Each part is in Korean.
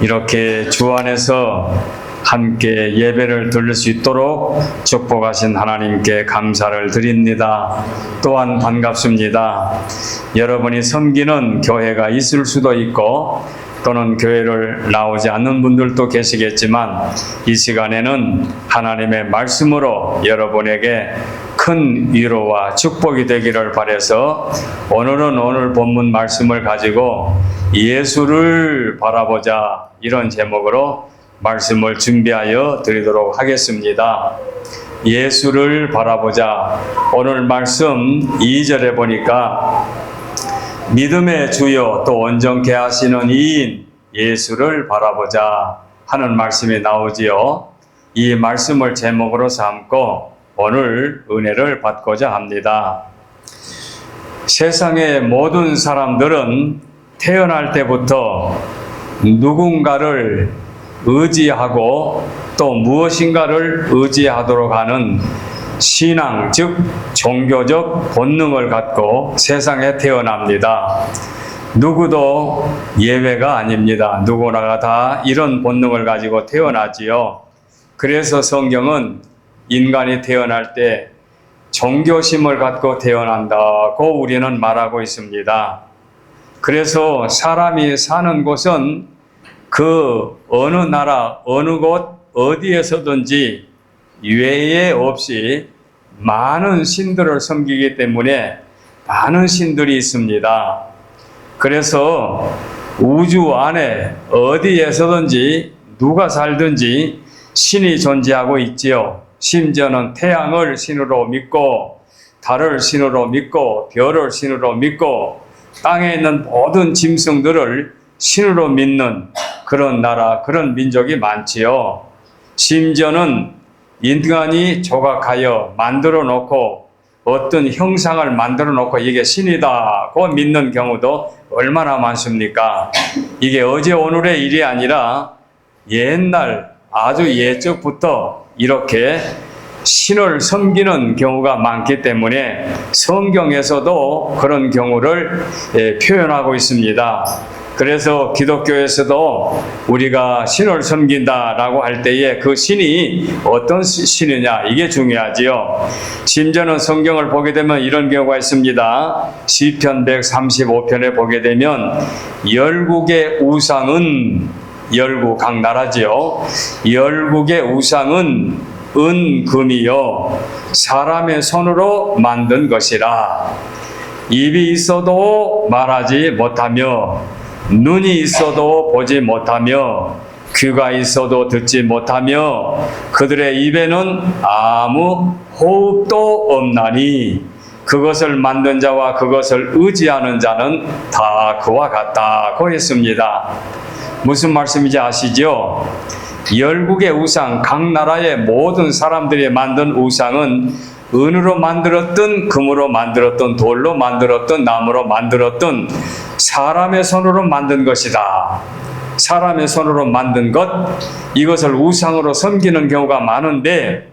이렇게 주 안에서 함께 예배를 드릴 수 있도록 축복하신 하나님께 감사를 드립니다. 또한 반갑습니다. 여러분이 섬기는 교회가 있을 수도 있고 또는 교회를 나오지 않는 분들도 계시겠지만 이 시간에는 하나님의 말씀으로 여러분에게 큰 위로와 축복이 되기를 바라서 오늘은 오늘 본문 말씀을 가지고 예수를 바라보자, 이런 제목으로 말씀을 준비하여 드리도록 하겠습니다. 예수를 바라보자. 오늘 말씀 2절에 보니까 믿음의 주요 또 온전케 하시는 이인 예수를 바라보자 하는 말씀이 나오지요. 이 말씀을 제목으로 삼고 오늘 은혜를 받고자 합니다. 세상의 모든 사람들은 태어날 때부터 누군가를 의지하고 또 무엇인가를 의지하도록 하는 신앙, 즉 종교적 본능을 갖고 세상에 태어납니다. 누구도 예외가 아닙니다. 누구나가 다 이런 본능을 가지고 태어나지요. 그래서 성경은 인간이 태어날 때 종교심을 갖고 태어난다고 우리는 말하고 있습니다. 그래서 사람이 사는 곳은 그 어느 나라, 어느 곳, 어디에서든지 예외 없이 많은 신들을 섬기기 때문에 많은 신들이 있습니다. 그래서 우주 안에 어디에서든지 누가 살든지 신이 존재하고 있지요. 심지어는 태양을 신으로 믿고 달을 신으로 믿고 별을 신으로 믿고 땅에 있는 모든 짐승들을 신으로 믿는 그런 나라, 그런 민족이 많지요. 심지어는 인간이 조각하여 만들어 놓고 어떤 형상을 만들어 놓고 이게 신이다고 믿는 경우도 얼마나 많습니까? 이게 어제 오늘의 일이 아니라 옛날 아주 예적부터 이렇게 신을 섬기는 경우가 많기 때문에 성경에서도 그런 경우를 표현하고 있습니다. 그래서 기독교에서도 우리가 신을 섬긴다라고 할 때에 그 신이 어떤 신이냐, 이게 중요하지요. 심지어는 성경을 보게 되면 이런 경우가 있습니다. 시편 135편에 보게 되면 열국의 우상은, 열국 각 나라지요. 열국의 우상은 은금이요 사람의 손으로 만든 것이라. 입이 있어도 말하지 못하며 눈이 있어도 보지 못하며 귀가 있어도 듣지 못하며 그들의 입에는 아무 호흡도 없나니 그것을 만든 자와 그것을 의지하는 자는 다 그와 같다고 했습니다. 무슨 말씀인지 아시죠? 열국의 우상, 각 나라의 모든 사람들이 만든 우상은 은으로 만들었든 금으로 만들었든 돌로 만들었든 나무로 만들었든 사람의 손으로 만든 것이다. 사람의 손으로 만든 것, 이것을 우상으로 섬기는 경우가 많은데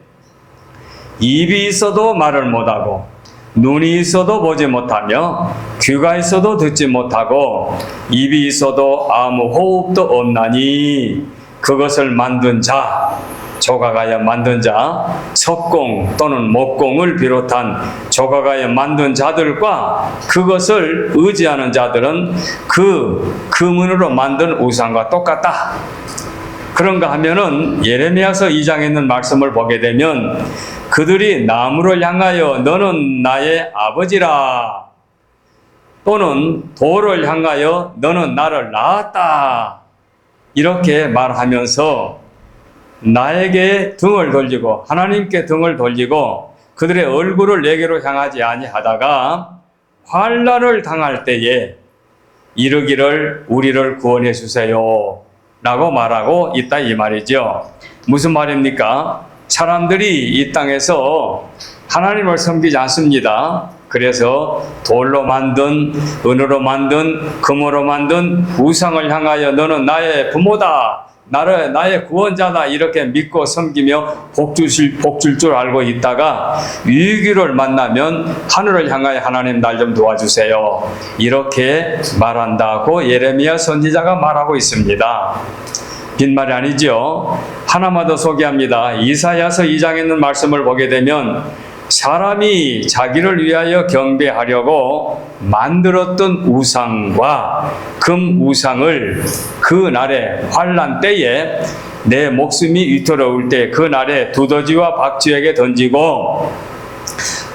입이 있어도 말을 못하고 눈이 있어도 보지 못하며 귀가 있어도 듣지 못하고 입이 있어도 아무 호흡도 없나니 그것을 만든 자, 조각하여 만든 자, 석공 또는 목공을 비롯한 조각하여 만든 자들과 그것을 의지하는 자들은 그 금은으로 만든 우상과 똑같다. 그런가 하면은 예레미야서 2장에 있는 말씀을 보게 되면 그들이 나무를 향하여 너는 나의 아버지라, 또는 돌을 향하여 너는 나를 낳았다, 이렇게 말하면서 나에게 등을 돌리고 하나님께 등을 돌리고 그들의 얼굴을 내게로 향하지 아니하다가 환난을 당할 때에 이르기를 우리를 구원해 주세요 라고 말하고 있다, 이 말이죠. 무슨 말입니까? 사람들이 이 땅에서 하나님을 섬기지 않습니다. 그래서 돌로 만든, 은으로 만든, 금으로 만든 우상을 향하여 너는 나의 부모다, 나의 구원자다 이렇게 믿고 섬기며 복줄 줄 알고 있다가 위기를 만나면 하늘을 향하여 하나님 날 좀 도와주세요 이렇게 말한다고 예레미야 선지자가 말하고 있습니다. 빈말이 아니죠. 하나만 더 소개합니다. 이사야서 2장에 있는 말씀을 보게 되면 사람이 자기를 위하여 경배하려고 만들었던 우상과 금 우상을 그 날에 환난 때에 내 목숨이 위태로울 때 그 날에 두더지와 박쥐에게 던지고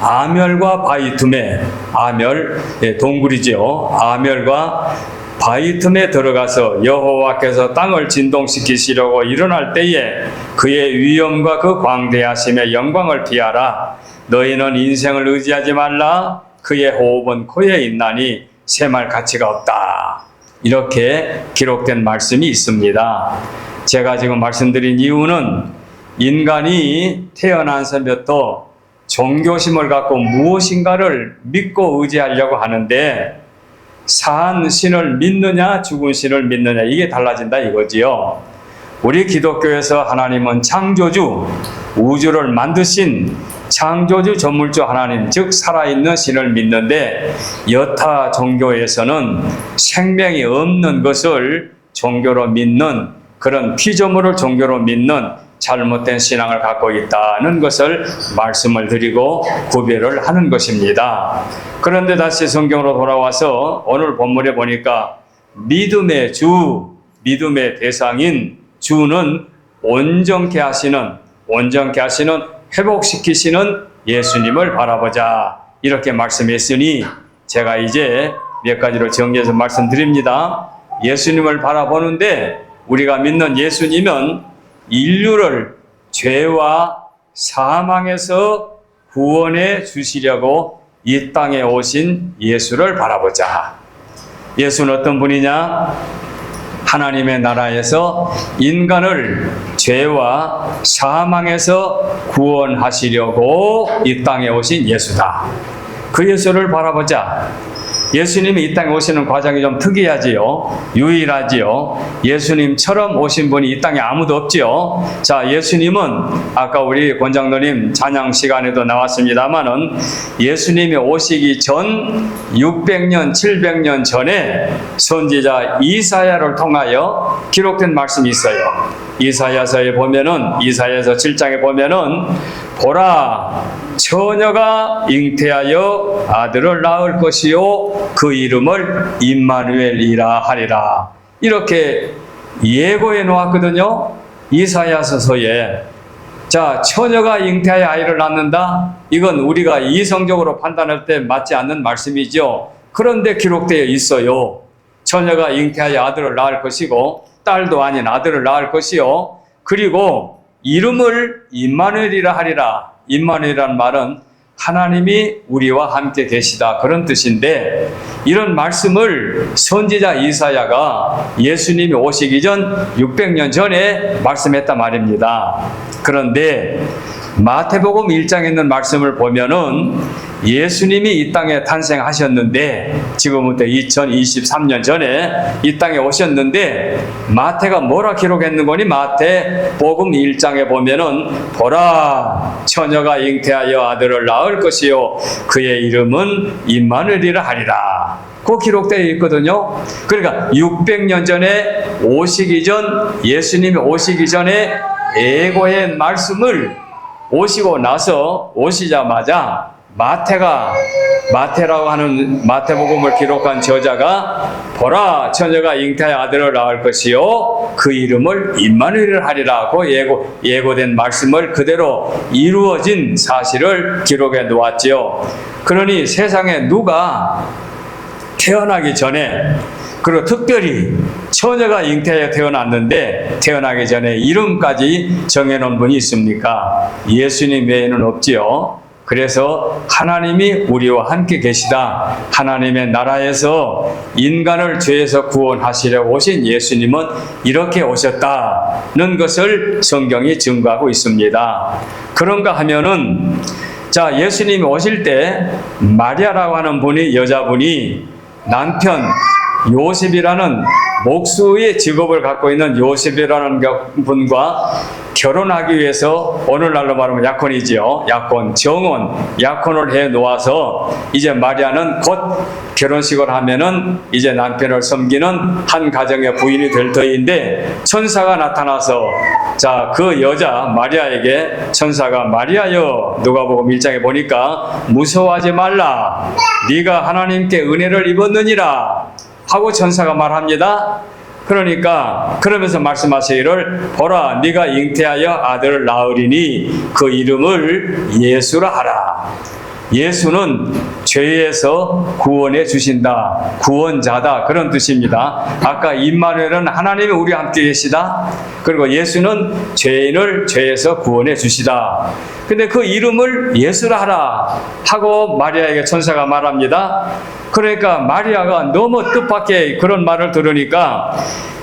아멸과 바위 틈에 아멸 동굴이죠. 아멸과 바위 틈에 들어가서 여호와께서 땅을 진동시키시려고 일어날 때에 그의 위엄과 그 광대하심의 영광을 피하라. 너희는 인생을 의지하지 말라. 그의 호흡은 코에 있나니 셈할 가치가 없다. 이렇게 기록된 말씀이 있습니다. 제가 지금 말씀드린 이유는 인간이 태어나서부터 종교심을 갖고 무엇인가를 믿고 의지하려고 하는데 산 신을 믿느냐 죽은 신을 믿느냐 이게 달라진다 이거지요. 우리 기독교에서 하나님은 창조주, 우주를 만드신 창조주 전물주 하나님, 즉 살아있는 신을 믿는데 여타 종교에서는 생명이 없는 것을 종교로 믿는 그런 피조물을 종교로 믿는 잘못된 신앙을 갖고 있다는 것을 말씀을 드리고 구별을 하는 것입니다. 그런데 다시 성경으로 돌아와서 오늘 본문에 보니까 믿음의 주, 믿음의 대상인 주는 온전케 하시는, 회복시키시는 예수님을 바라보자 이렇게 말씀했으니 제가 이제 몇 가지로 정리해서 말씀드립니다. 예수님을 바라보는데 우리가 믿는 예수님은 인류를 죄와 사망에서 구원해 주시려고 이 땅에 오신 예수를 바라보자. 예수는 어떤 분이냐? 하나님의 나라에서 인간을 죄와 사망에서 구원하시려고 이 땅에 오신 예수다. 그 예수를 바라보자. 예수님이 이 땅에 오시는 과정이 좀 특이하지요. 유일하지요. 예수님처럼 오신 분이 이 땅에 아무도 없지요. 자, 예수님은 아까 우리 권장로님 찬양 시간에도 나왔습니다마는 예수님이 오시기 전 600년, 700년 전에 선지자 이사야를 통하여 기록된 말씀이 있어요. 이사야서에 보면은, 이사야서 7장에 보면은 보라, 처녀가 잉태하여 아들을 낳을 것이요 그 이름을 임마누엘이라 하리라 이렇게 예고해 놓았거든요. 이사야서서에. 자, 처녀가 잉태하여 아이를 낳는다, 이건 우리가 이성적으로 판단할 때 맞지 않는 말씀이죠. 그런데 기록되어 있어요. 처녀가 잉태하여 아들을 낳을 것이고 딸도 아닌 아들을 낳을 것이요 그리고 이름을 임마누엘이라 하리라. 임마누엘이라는 말은 하나님이 우리와 함께 계시다 그런 뜻인데 이런 말씀을 선지자 이사야가 예수님이 오시기 전 600년 전에 말씀했단 말입니다. 그런데 마태복음 1장에 있는 말씀을 보면은 예수님이 이 땅에 탄생하셨는데 지금부터 2023년 전에 이 땅에 오셨는데 마태가 뭐라 기록했는 거니? 마태복음 1장에 보면은 보라, 처녀가 잉태하여 아들을 낳을 것이요 그의 이름은 임마누엘이라 하리라. 그 기록되어 있거든요. 그러니까 600년 전에 오시기 전, 예수님이 오시기 전에 예고의 말씀을 오시고 나서 오시자마자 마태라고 하는 마태복음을 기록한 저자가 보라, 처녀가 잉태하여 아들을 낳을 것이요 그 이름을 임마누엘을 하리라고 예고된 말씀을 그대로 이루어진 사실을 기록해 놓았지요. 그러니 세상에 누가 태어나기 전에, 그리고 특별히 처녀가 잉태하여 태어났는데 태어나기 전에 이름까지 정해놓은 분이 있습니까? 예수님 외에는 없지요. 그래서 하나님이 우리와 함께 계시다. 하나님의 나라에서 인간을 죄에서 구원하시려고 오신 예수님은 이렇게 오셨다는 것을 성경이 증거하고 있습니다. 그런가 하면은 자, 예수님이 오실 때 마리아라고 하는 분이, 여자분이 남편 요셉이라는 목수의 직업을 갖고 있는 요셉이라는 분과 결혼하기 위해서, 오늘날로 말하면 약혼이지요. 약혼, 정혼, 약혼을 해 놓아서 이제 마리아는 곧 결혼식을 하면은 이제 남편을 섬기는 한 가정의 부인이 될 터인데, 천사가 나타나서 자, 그 여자 마리아에게 천사가, 마리아여, 누가복음 1장에 보니까 무서워하지 말라, 네가 하나님께 은혜를 입었느니라 하고 천사가 말합니다. 그러니까 그러면서 말씀하시기를, 보라, 네가 잉태하여 아들을 낳으리니 그 이름을 예수라 하라. 예수는 죄에서 구원해 주신다, 구원자다, 그런 뜻입니다. 아까 임마누엘은 하나님이 우리와 함께 계시다. 그리고 예수는 죄인을 죄에서 구원해 주시다. 근데 그 이름을 예수라 하라 하고 마리아에게 천사가 말합니다. 그러니까 마리아가 너무 뜻밖의 그런 말을 들으니까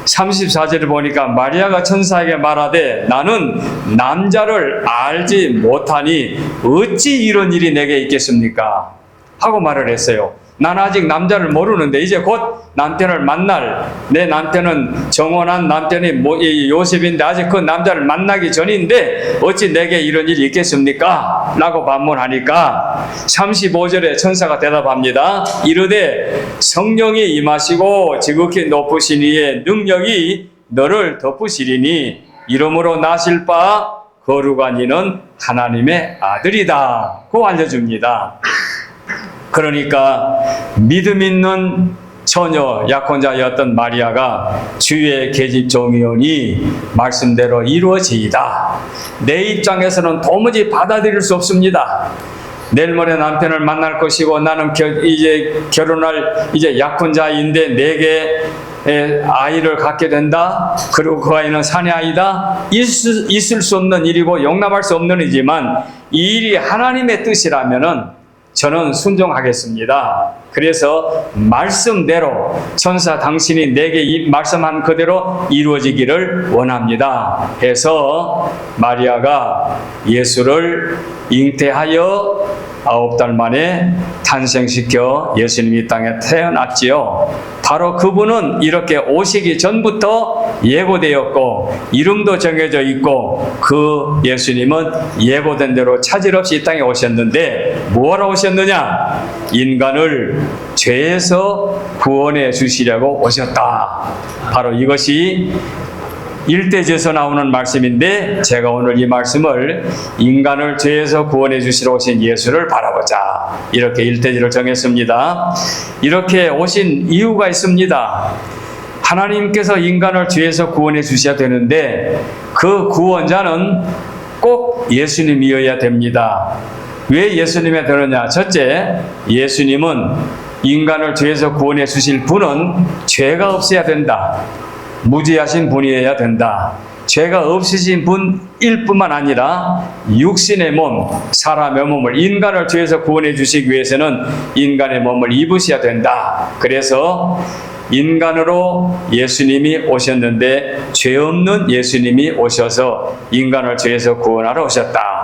34절을 보니까 마리아가 천사에게 말하되, 나는 남자를 알지 못하니 어찌 이런 일이 내게 있겠습니까? 하고 말을 했어요. 난 아직 남자를 모르는데 이제 곧 남편을 만날, 내 남편은 정혼한 남편이 요셉인데 아직 그 남자를 만나기 전인데 어찌 내게 이런 일이 있겠습니까? 라고 반문하니까 35절에 천사가 대답합니다. 이르되 성령이 임하시고 지극히 높으신 이의 능력이 너를 덮으시리니 이름으로 나실 바 거룩한 이는 하나님의 아들이다 고 알려줍니다. 그러니까 믿음 있는 처녀 약혼자였던 마리아가 주의 계집 종이오니 말씀대로 이루어지이다. 내 입장에서는 도무지 받아들일 수 없습니다. 내일 모레 남편을 만날 것이고 나는 이제 결혼할 이제 약혼자인데 내게 아이를 갖게 된다. 그리고 그 아이는 사내 아이다. 있을 수 없는 일이고 용납할 수 없는 일이지만 이 일이 하나님의 뜻이라면은 저는 순종하겠습니다. 그래서 말씀대로 천사 당신이 내게 말씀한 그대로 이루어지기를 원합니다 해서 마리아가 예수를 잉태하여 9달 만에 탄생시켜 예수님이 땅에 태어났지요. 바로 그분은 이렇게 오시기 전부터 예고되었고 이름도 정해져 있고, 그 예수님은 예고된 대로 차질 없이 이 땅에 오셨는데 뭐하러 오셨느냐? 인간을 죄에서 구원해 주시려고 오셨다. 바로 이것이 일대지에서 나오는 말씀인데, 제가 오늘 이 말씀을 인간을 죄에서 구원해 주시러 오신 예수를 바라보자, 이렇게 일대지를 정했습니다. 이렇게 오신 이유가 있습니다. 하나님께서 인간을 죄에서 구원해 주셔야 되는데 그 구원자는 꼭 예수님이어야 됩니다. 왜 예수님이 되느냐? 첫째, 예수님은 인간을 죄에서 구원해 주실 분은 죄가 없어야 된다. 무죄하신 분이어야 된다. 죄가 없으신 분일 뿐만 아니라 육신의 몸, 사람의 몸을, 인간을 죄에서 구원해 주시기 위해서는 인간의 몸을 입으셔야 된다. 그래서 인간으로 예수님이 오셨는데 죄 없는 예수님이 오셔서 인간을 죄에서 구원하러 오셨다.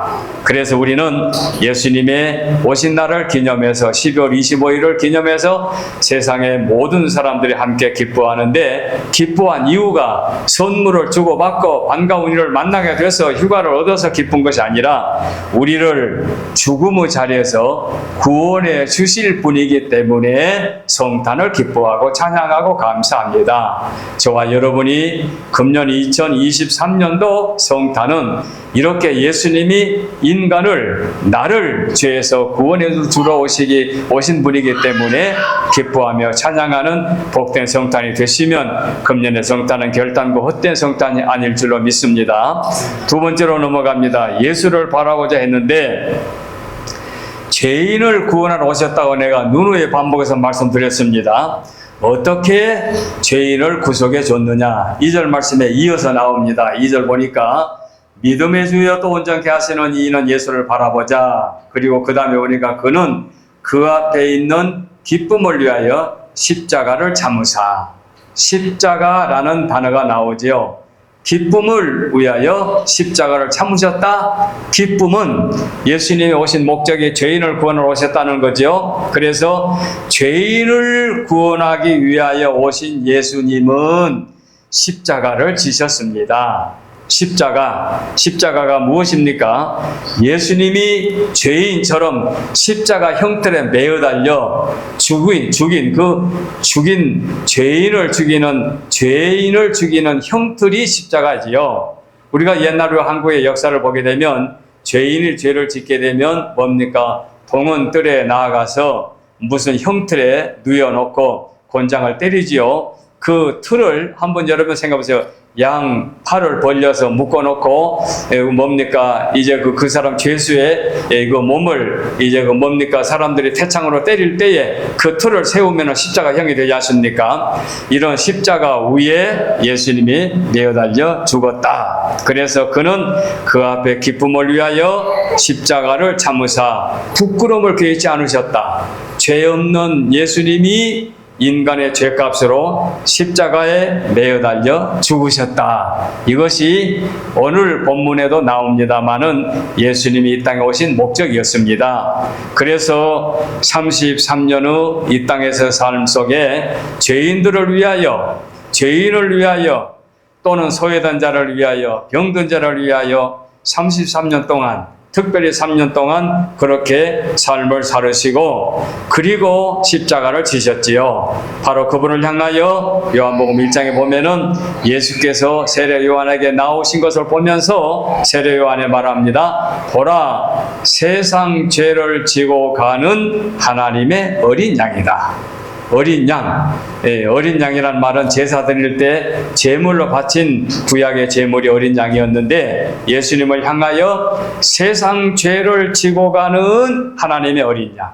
그래서 우리는 예수님의 오신 날을 기념해서 12월 25일을 기념해서 세상의 모든 사람들이 함께 기뻐하는데, 기뻐한 이유가 선물을 주고받고 반가운 이를 만나게 돼서 휴가를 얻어서 기쁜 것이 아니라 우리를 죽음의 자리에서 구원해 주실 분이기 때문에 성탄을 기뻐하고 찬양하고 감사합니다. 저와 여러분이 금년 2023년도 성탄은 이렇게 예수님이 인간을, 나를 죄에서 구원해 주러 오신 분이기 때문에 기뻐하며 찬양하는 복된 성탄이 되시면 금년의 성탄은 결단코 헛된 성탄이 아닐 줄로 믿습니다. 두 번째로 넘어갑니다. 예수를 바라보자 했는데 죄인을 구원하러 오셨다고 내가 누누이 반복해서 말씀드렸습니다. 어떻게 죄인을 구속해 줬느냐? 2절 말씀에 이어서 나옵니다. 2절 보니까 믿음의 주여 또 온전케 하시는 이는 예수를 바라보자. 그리고 그 다음에 보니까 그는 그 앞에 있는 기쁨을 위하여 십자가를 참으사. 십자가라는 단어가 나오지요. 기쁨을 위하여 십자가를 참으셨다. 기쁨은 예수님이 오신 목적이 죄인을 구원하러 오셨다는 거죠. 그래서 죄인을 구원하기 위하여 오신 예수님은 십자가를 지셨습니다. 십자가가 무엇입니까? 예수님이 죄인처럼 십자가 형틀에 매어 달려 죽인 죄인을 죽이는 형틀이 십자가지요. 우리가 옛날로 한국의 역사를 보게 되면 죄인이 죄를 짓게 되면 뭡니까? 동원뜰에 나아가서 무슨 형틀에 누워놓고 곤장을 때리지요. 그 틀을 한번 여러분 생각해보세요. 양 팔을 벌려서 묶어놓고 뭡니까? 이제 그 사람 죄수의 그 몸을 이제 뭡니까? 사람들이 태창으로 때릴 때에 그 틀을 세우면 십자가형이 되지 않습니까? 이런 십자가 위에 예수님이 내어 달려 죽었다. 그래서 그는 그 앞에 기쁨을 위하여 십자가를 참으사 부끄러움을 개의치 않으셨다. 죄 없는 예수님이 인간의 죄값으로 십자가에 매어 달려 죽으셨다. 이것이 오늘 본문에도 나옵니다마는 예수님이 이 땅에 오신 목적이었습니다. 그래서 33년 후 이 땅에서 삶 속에 죄인을 위하여 또는 소외된 자를 위하여 병든 자를 위하여 33년 동안 특별히 3년 동안 그렇게 삶을 살으시고 그리고 십자가를 지셨지요. 바로 그분을 향하여 요한복음 1장에 보면은 예수께서 세례 요한에게 나오신 것을 보면서 세례 요한에 말합니다. 보라, 세상 죄를 지고 가는 하나님의 어린 양이다. 어린 양, 어린 양이란 말은 제사 드릴 때 제물로 바친 구약의 제물이 어린 양이었는데 예수님을 향하여 세상 죄를 지고 가는 하나님의 어린 양,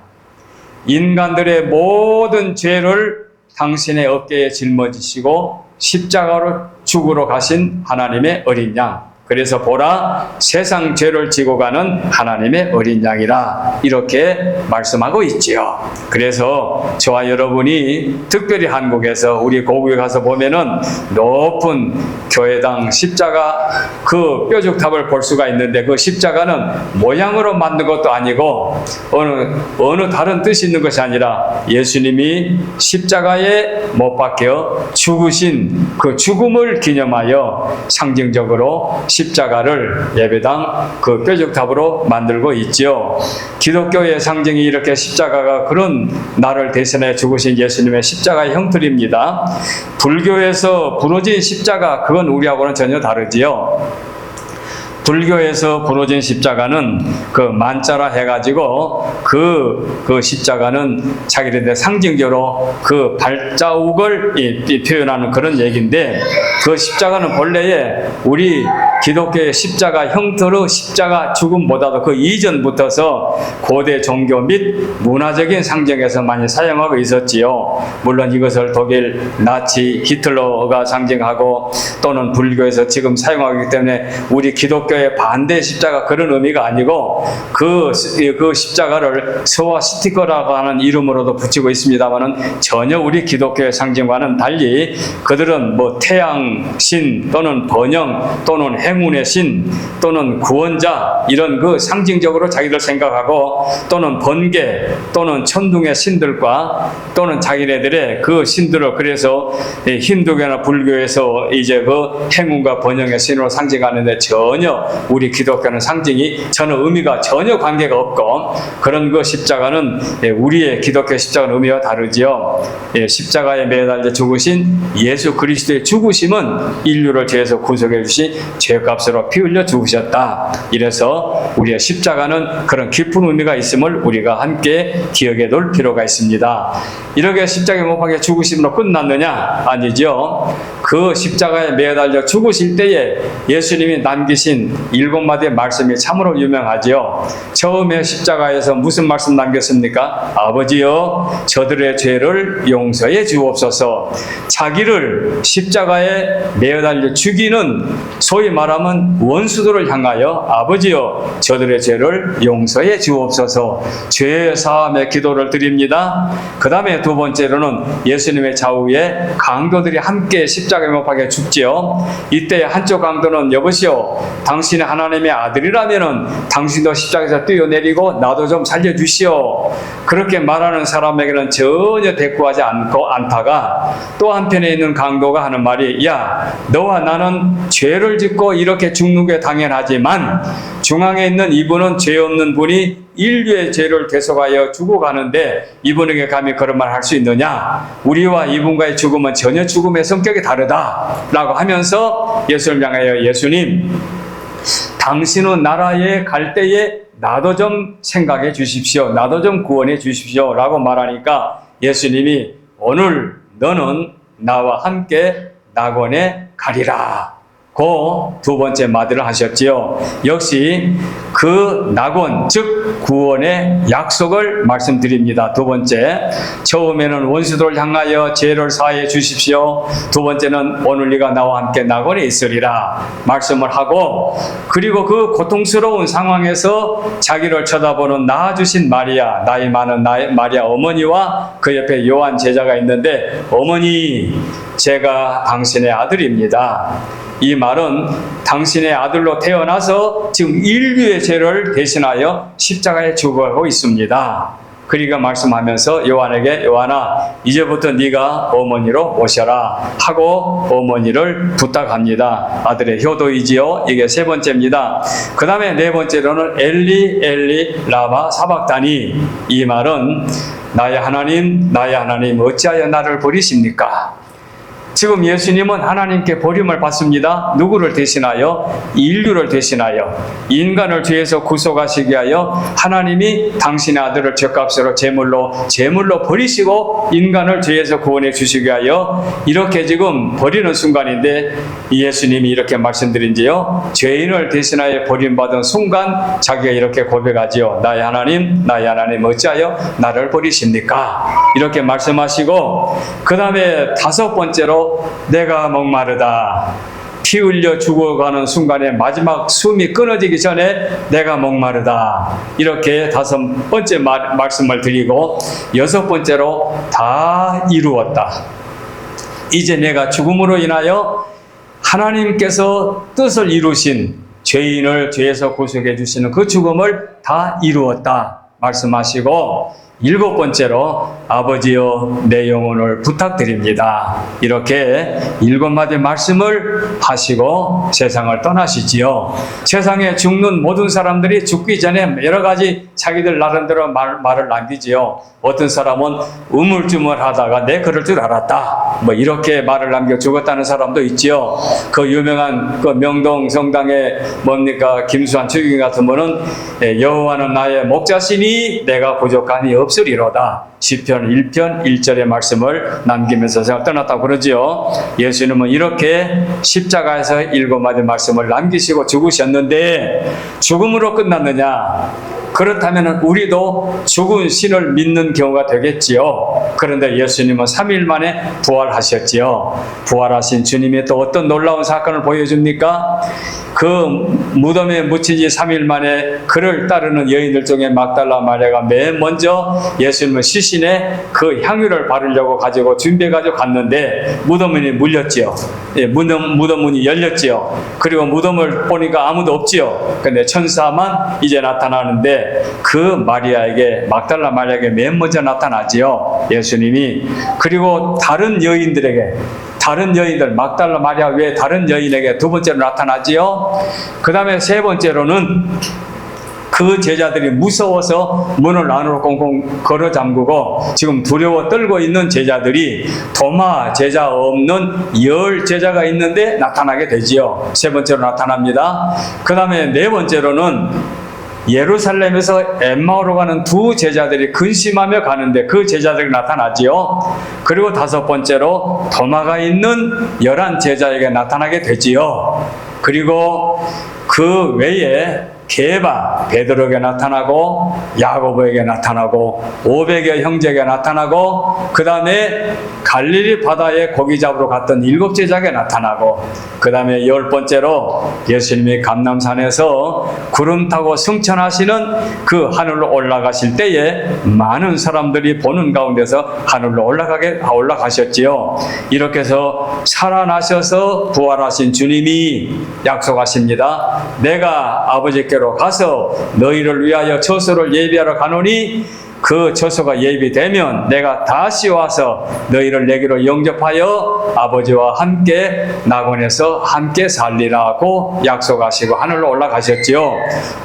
인간들의 모든 죄를 당신의 어깨에 짊어지시고 십자가로 죽으러 가신 하나님의 어린 양. 그래서 보라, 세상 죄를 지고 가는 하나님의 어린 양이라 이렇게 말씀하고 있지요. 그래서 저와 여러분이 특별히 한국에서 우리 고국에 가서 보면은 높은 교회당 십자가 그 뾰족탑을 볼 수가 있는데 그 십자가는 모양으로 만든 것도 아니고 어느 다른 뜻이 있는 것이 아니라 예수님이 십자가에 못 박혀 죽으신 그 죽음을 기념하여 상징적으로 십자가를 예배당 그 뾰족탑으로 만들고 있지요. 기독교의 상징이 이렇게 십자가가 그런 나를 대신해 죽으신 예수님의 십자가의 형틀입니다. 불교에서 부러진 십자가 그건 우리하고는 전혀 다르지요. 불교에서 부러진 십자가는 그 만자라 해가지고 그 십자가는 자기들의 상징적으로 그 발자국을 표현하는 그런 얘기인데 그 십자가는 본래에 우리 기독교의 십자가 형태로 십자가 죽음보다도 그 이전부터서 고대 종교 및 문화적인 상징에서 많이 사용하고 있었지요. 물론 이것을 독일 나치 히틀러가 상징하고 또는 불교에서 지금 사용하기 때문에 우리 기독교의 반대 십자가 그런 의미가 아니고 그 십자가를 스와스티카라고 하는 이름으로도 붙이고 있습니다만은 전혀 우리 기독교의 상징과는 달리 그들은 뭐 태양신 또는 번영 또는 행운의 신 또는 구원자 이런 그 상징적으로 자기들 생각하고 또는 번개 또는 천둥의 신들과 또는 자기네들의 그 신들을 그래서 힌두교나 불교에서 이제 그 행운과 번영의 신으로 상징하는데 전혀 우리 기독교는 상징이 전혀 의미가 전혀 관계가 없고 그런 그 십자가는 우리의 기독교 십자가는 의미와 다르지요. 십자가에 매달려 죽으신 예수 그리스도의 죽으심은 인류를 죄에서 구속해 주신 죄값으로 피 흘려 죽으셨다. 이래서 우리의 십자가는 그런 깊은 의미가 있음을 우리가 함께 기억해 둘 필요가 있습니다. 이렇게 십자가에 못 박혀 죽으심으로 끝났느냐? 아니죠. 그 십자가에 매달려 죽으실 때에 예수님이 남기신 7마디의 말씀이 참으로 유명하지요. 처음에 십자가에서 무슨 말씀 남겼습니까? 아버지여 저들의 죄를 용서해 주옵소서. 자기를 십자가에 매달려 죽이는 소위 말하면 원수들을 향하여 아버지여 저들의 죄를 용서해 주옵소서. 죄 사함의 기도를 드립니다. 그 다음에 두 번째로는 예수님의 좌우에 강도들이 함께 십자가 십자가에 못 박혀 죽지요. 이때 한쪽 강도는 여보시오, 당신이 하나님의 아들이라면은 당신도 십자가에서 뛰어내리고 나도 좀 살려주시오. 그렇게 말하는 사람에게는 전혀 대꾸하지 않다가 또 한편에 있는 강도가 하는 말이, 야, 너와 나는 죄를 짓고 이렇게 죽는 게 당연하지만 중앙에 있는 이분은 죄 없는 분이 인류의 죄를 대속하여 죽어가는데 이분에게 감히 그런 말 할 수 있느냐? 우리와 이분과의 죽음은 전혀 죽음의 성격이 다르다 라고 하면서 예수를 향하여, 예수님, 당신은 나라에 갈 때에 나도 좀 생각해 주십시오. 나도 좀 구원해 주십시오 라고 말하니까 예수님이, 오늘 너는 나와 함께 낙원에 가리라. 그 두 번째 마디를 하셨지요. 역시 그 낙원, 즉 구원의 약속을 말씀드립니다. 두 번째, 처음에는 원수들을 향하여 죄를 사하여 주십시오. 두 번째는 오늘 네가 나와 함께 낙원에 있으리라 말씀을 하고, 그리고 그 고통스러운 상황에서 자기를 쳐다보는 낳아주신 마리아, 나이 많은 마리아 어머니와 그 옆에 요한 제자가 있는데, 어머니, 제가 당신의 아들입니다. 이 말은 당신의 아들로 태어나서 지금 인류의 죄를 대신하여 십자가에 죽어가고 있습니다. 그러니까 말씀하면서 요한에게, 요한아, 이제부터 네가 어머니로 모셔라 하고 어머니를 부탁합니다. 아들의 효도이지요. 이게 세 번째입니다. 그 다음에 네 번째로는 엘리 엘리 라마 사박다니. 이 말은 나의 하나님, 나의 하나님, 어찌하여 나를 버리십니까? 지금 예수님은 하나님께 버림을 받습니다. 누구를 대신하여? 인류를 대신하여, 인간을 죄에서 구속하시기 위하여 하나님이 당신의 아들을 죗값으로 제물로 버리시고 인간을 죄에서 구원해 주시기 위하여 이렇게 지금 버리는 순간인데, 예수님이 이렇게 말씀드린지요, 죄인을 대신하여 버림받은 순간 자기가 이렇게 고백하지요. 나의 하나님, 나의 하나님, 어찌하여 나를 버리십니까? 이렇게 말씀하시고, 그 다음에 다섯 번째로, 내가 목마르다. 피 흘려 죽어가는 순간에 마지막 숨이 끊어지기 전에 내가 목마르다. 이렇게 다섯 번째 말씀을 드리고, 여섯 번째로 다 이루었다. 이제 내가 죽음으로 인하여 하나님께서 뜻을 이루신 죄인을 죄에서 구속해 주시는 그 죽음을 다 이루었다 말씀하시고, 일곱 번째로, 아버지여 내 영혼을 부탁드립니다. 이렇게 일곱 마디 말씀을 하시고 세상을 떠나시지요. 세상에 죽는 모든 사람들이 죽기 전에 여러 가지 자기들 나름대로 말을 남기지요. 어떤 사람은 우물쭈물하다가 내 그럴 줄 알았다, 뭐 이렇게 말을 남겨 죽었다는 사람도 있지요. 그 유명한 그 명동 성당의 뭡니까 김수환 추기경 같은 분은, 여호와는 나의 목자시니 내가 부족함이 없으리로다. 시편 1편 1절의 말씀을 남기면서 제가 떠났다고 그러지요. 예수님은 이렇게 십자가에서 일곱 마디 말씀을 남기시고 죽으셨는데 죽음으로 끝났느냐? 그렇다면 우리도 죽은 신을 믿는 경우가 되겠지요. 그런데 예수님은 3일 만에 부활하셨지요. 부활하신 주님이 또 어떤 놀라운 사건을 보여줍니까? 그 무덤에 묻힌 지 3일 만에 그를 따르는 여인들 중에 막달라 마리아가 맨 먼저 예수님의 시신에 그 향유를 바르려고 가지고 준비해가지고 갔는데 무덤문이 물렸지요. 무덤 문이 열렸지요. 그리고 무덤을 보니까 아무도 없지요. 근데 천사만 이제 나타나는데 그 마리아에게, 막달라 마리아에게 맨 먼저 나타나지요, 예수님이. 그리고 다른 여인들에게, 다른 여인들, 막달라 마리아 외에 다른 여인에게 두 번째로 나타나지요. 그 다음에 세 번째로는 그 제자들이 무서워서 문을 안으로 꽁꽁 걸어 잠그고 지금 두려워 떨고 있는 제자들이 도마 제자 없는 10 제자가 있는데 나타나게 되지요. 세 번째로 나타납니다. 그 다음에 네 번째로는 예루살렘에서 엠마오로 가는 두 제자들이 근심하며 가는데 그 제자들이 나타나지요. 그리고 다섯 번째로 도마가 있는 11 제자에게 나타나게 되지요. 그리고 그 외에 개바 베드로에게 나타나고 야고보에게 나타나고 500여 형제에게 나타나고 그 다음에 갈릴리 바다에 고기 잡으러 갔던 7 제자에게 나타나고 그 다음에 10번째로 예수님이 감람산에서 구름 타고 승천하시는 그 하늘로 올라가실 때에 많은 사람들이 보는 가운데서 하늘로 올라가셨지요. 이렇게 해서 살아나셔서 부활하신 주님이 약속하십니다. 내가 아버지께로 가서 너희를 위하여 처소를 예비하러 가노니 그 처소가 예비되면 내가 다시 와서 너희를 내게로 영접하여 아버지와 함께 낙원에서 함께 살리라고 약속하시고 하늘로 올라가셨지요.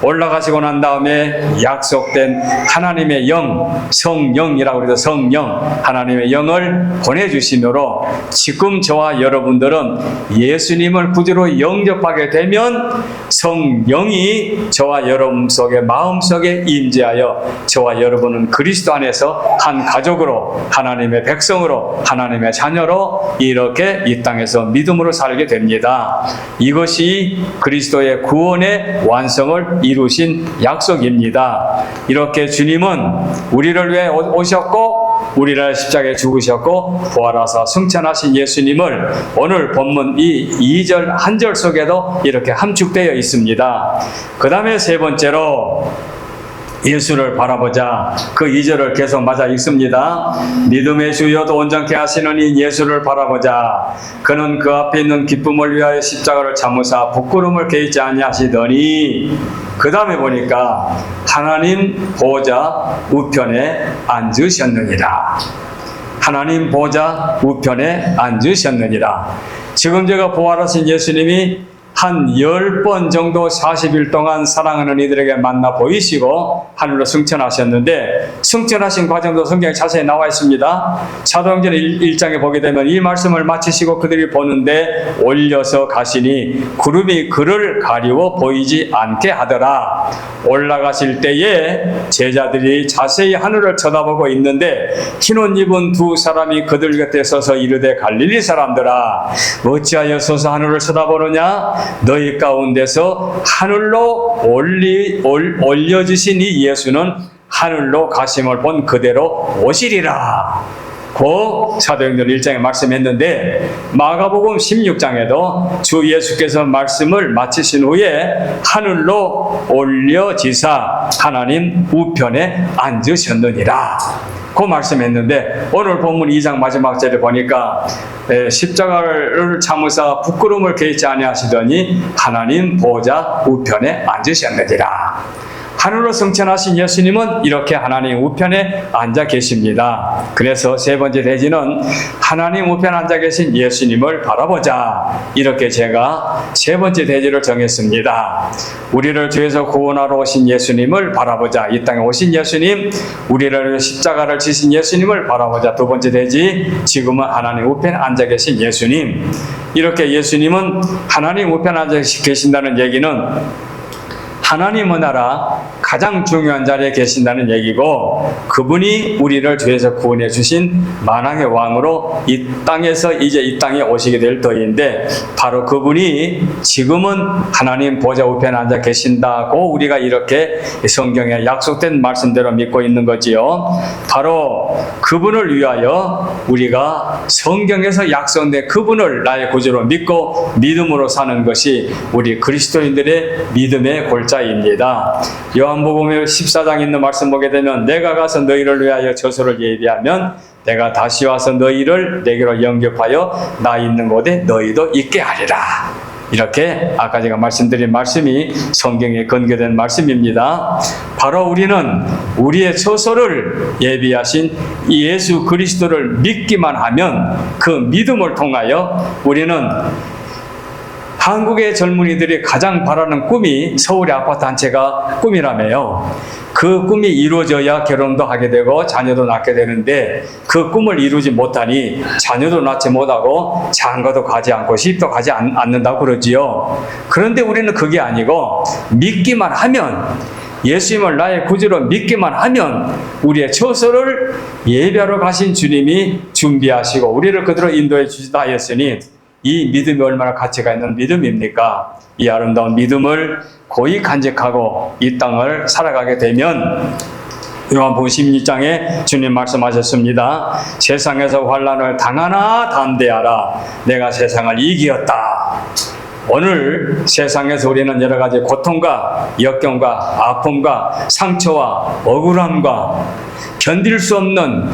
올라가시고 난 다음에 약속된 하나님의 영, 성령이라고 해서 성령, 하나님의 영을 보내주시므로 지금 저와 여러분들은 예수님을 구주로 영접하게 되면 성령이 저와 여러분 속에 마음속에 임재하여 저와 여러분은 그리스도 안에서 한 가족으로 하나님의 백성으로 하나님의 자녀로 이렇게 이 땅에서 믿음으로 살게 됩니다. 이것이 그리스도의 구원의 완성을 이루신 약속입니다. 이렇게 주님은 우리를 위해 오셨고 우리를 십자가에 죽으셨고 부활하사 승천하신 예수님을 오늘 본문 이 2절 한 절 속에도 이렇게 함축되어 있습니다. 그 다음에 세 번째로 예수를 바라보자. 그 2절을 계속 맞아 읽습니다. 믿음의 주여도 온전케 하시느니 예수를 바라보자. 그는 그 앞에 있는 기쁨을 위하여 십자가를 참으사 부끄러움을 개의치 아니하시더니 그 다음에 보니까 하나님 보좌 우편에 앉으셨느니라. 하나님 보좌 우편에 앉으셨느니라. 지금 제가 부활하신 예수님이 한 10번 정도 40일 동안 사랑하는 이들에게 만나 보이시고 하늘로 승천하셨는데 승천하신 과정도 성경에 자세히 나와 있습니다. 사도행전 1장에 보게 되면 이 말씀을 마치시고 그들이 보는데 올려서 가시니 구름이 그를 가리워 보이지 않게 하더라. 올라가실 때에 제자들이 자세히 하늘을 쳐다보고 있는데 흰옷 입은 2 사람이 그들 곁에 서서 이르되 갈릴리 사람들아 어찌하여 서서 하늘을 쳐다보느냐. 너희 가운데서 하늘로 올려주신 이 예수는 하늘로 가심을 본 그대로 오시리라. 고 사도행전 1장에 말씀했는데 마가복음 16장에도 주 예수께서 말씀을 마치신 후에 하늘로 올려지사 하나님 우편에 앉으셨느니라. 그 말씀했는데 오늘 본문 2장 마지막 절에 보니까 십자가를 참으사 부끄러움을 개의치 아니하시더니 하나님 보좌 우편에 앉으셨느니라. 하늘로 승천하신 예수님은 이렇게 하나님 우편에 앉아 계십니다. 그래서 세 번째 대지는 하나님 우편에 앉아 계신 예수님을 바라보자. 이렇게 제가 세 번째 대지를 정했습니다. 우리를 죄에서 구원하러 오신 예수님을 바라보자. 이 땅에 오신 예수님, 우리를 십자가를 지신 예수님을 바라보자. 두 번째 대지, 지금은 하나님 우편에 앉아 계신 예수님. 이렇게 예수님은 하나님 우편에 앉아 계신다는 얘기는 하나님의 나라 가장 중요한 자리에 계신다는 얘기고 그분이 우리를 죄에서 구원해 주신 만왕의 왕으로 이 땅에서 이제 이 땅에 오시게 될 터인데 바로 그분이 지금은 하나님 보좌 우편에 앉아 계신다고 우리가 이렇게 성경에 약속된 말씀대로 믿고 있는 거지요. 바로 그분을 위하여 우리가 성경에서 약속된 그분을 나의 구주로 믿고 믿음으로 사는 것이 우리 그리스도인들의 믿음의 골자 입니다. 요한복음 14장에 있는 말씀 보게 되면 내가 가서 너희를 위하여 처소를 예비하면 내가 다시 와서 너희를 내게로 영접하여 나 있는 곳에 너희도 있게 하리라. 이렇게 아까 제가 말씀드린 말씀이 성경에 근거된 말씀입니다. 바로 우리는 우리의 처소를 예비하신 예수 그리스도를 믿기만 하면 그 믿음을 통하여 우리는 한국의 젊은이들이 가장 바라는 꿈이 서울의 아파트 한 채가 꿈이라며요. 그 꿈이 이루어져야 결혼도 하게 되고 자녀도 낳게 되는데 그 꿈을 이루지 못하니 자녀도 낳지 못하고 장가도 가지 않고 시집도 가지 않는다고 그러지요. 그런데 우리는 그게 아니고 믿기만 하면 예수님을 나의 구주로 믿기만 하면 우리의 처소를 예배하러 가신 주님이 준비하시고 우리를 그대로 인도해 주시다 하였으니 이 믿음이 얼마나 가치가 있는 믿음입니까? 이 아름다운 믿음을 고이 간직하고 이 땅을 살아가게 되면 요한복음 16장에 주님 말씀하셨습니다. 세상에서 환난을 당하나 담대하라. 내가 세상을 이기었다. 오늘 세상에서 우리는 여러 가지 고통과 역경과 아픔과 상처와 억울함과 견딜 수 없는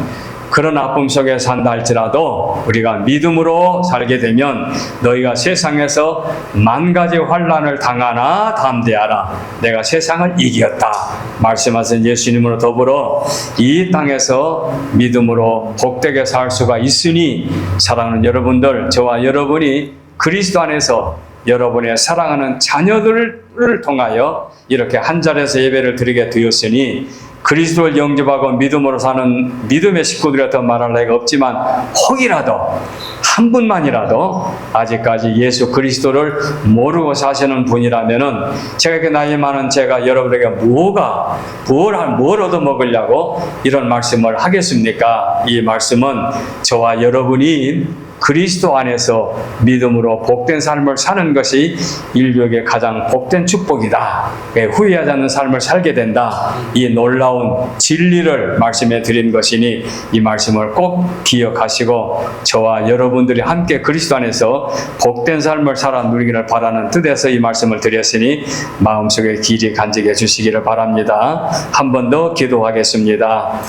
그런 아픔 속에 산다 할지라도 우리가 믿음으로 살게 되면 너희가 세상에서 만 가지 환난을 당하나 담대하라. 내가 세상을 이겼다. 말씀하신 예수님으로 더불어 이 땅에서 믿음으로 복되게 살 수가 있으니 사랑하는 여러분들, 저와 여러분이 그리스도 안에서 여러분의 사랑하는 자녀들을 통하여 이렇게 한 자리에서 예배를 드리게 되었으니 그리스도를 영접하고 믿음으로 사는 믿음의 식구들이라도 말할 나이가 없지만 혹이라도 한 분만이라도 아직까지 예수 그리스도를 모르고 사시는 분이라면은 제가 이렇게 나이 많은 제가 여러분에게 뭘 얻어먹으려고 이런 말씀을 하겠습니까? 이 말씀은 저와 여러분이 그리스도 안에서 믿음으로 복된 삶을 사는 것이 인류에게 가장 복된 축복이다. 후회하지 않는 삶을 살게 된다. 이 놀라운 진리를 말씀해 드린 것이니 이 말씀을 꼭 기억하시고 저와 여러분들이 함께 그리스도 안에서 복된 삶을 살아 누리기를 바라는 뜻에서 이 말씀을 드렸으니 마음속에 길이 간직해 주시기를 바랍니다. 한 번 더 기도하겠습니다.